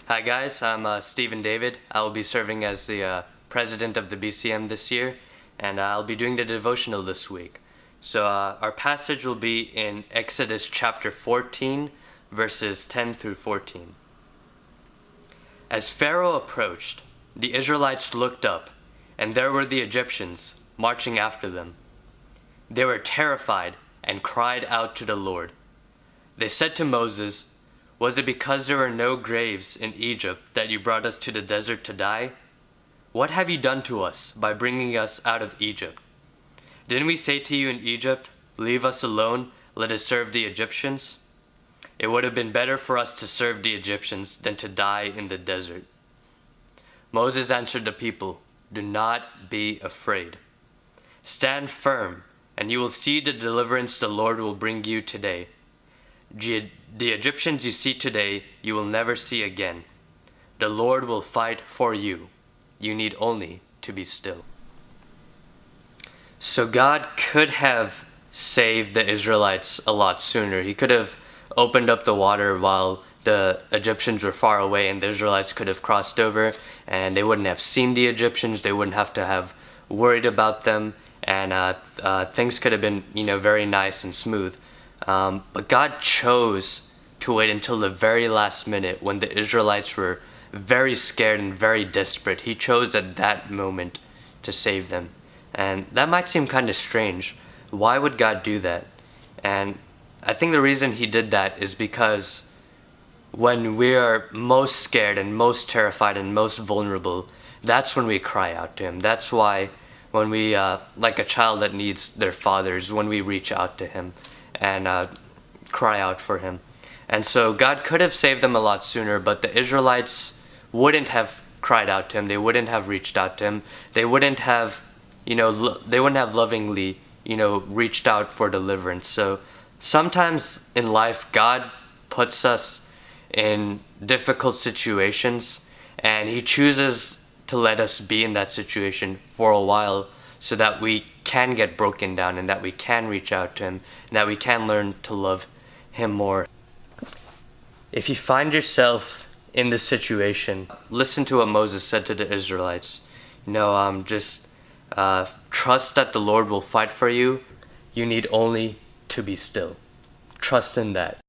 Hi guys, I'm Stephen David. I will be serving as the president of the BCM this year, and I'll be doing the devotional this week. So our passage will be in Exodus chapter 14, verses 10 through 14. As Pharaoh approached, the Israelites looked up, and there were the Egyptians marching after them. They were terrified and cried out to the Lord. They said to Moses, "Was it because there were no graves in Egypt that you brought us to the desert to die? What have you done to us by bringing us out of Egypt? Didn't we say to you in Egypt, 'Leave us alone, let us serve the Egyptians'? It would have been better for us to serve the Egyptians than to die in the desert." Moses answered the people, "Do not be afraid. Stand firm, and you will see the deliverance the Lord will bring you today. The Egyptians you see today, you will never see again. The Lord will fight for you. You need only to be still." So God could have saved the Israelites a lot sooner. He could have opened up the water while the Egyptians were far away, and the Israelites could have crossed over, and they wouldn't have seen the Egyptians. They wouldn't have to have worried about them, and things could have been, very nice and smooth. But God chose to wait until the very last minute when the Israelites were very scared and very desperate. He chose at that moment to save them. And that might seem kind of strange. Why would God do that? And I think the reason he did that is because when we are most scared and most terrified and most vulnerable, that's when we cry out to him. That's why when we, like a child that needs their fathers, when we reach out to him and cry out for him. And so God could have saved them a lot sooner, but the Israelites wouldn't have cried out to him. They wouldn't have reached out to him. They wouldn't have, they wouldn't have lovingly, reached out for deliverance. So sometimes in life, God puts us in difficult situations, and he chooses to let us be in that situation for a while so that we can get broken down and that we can reach out to him and that we can learn to love him more. If you find yourself in this situation, listen to what Moses said to the Israelites. Just trust that the Lord will fight for you. You need only to be still. Trust in that.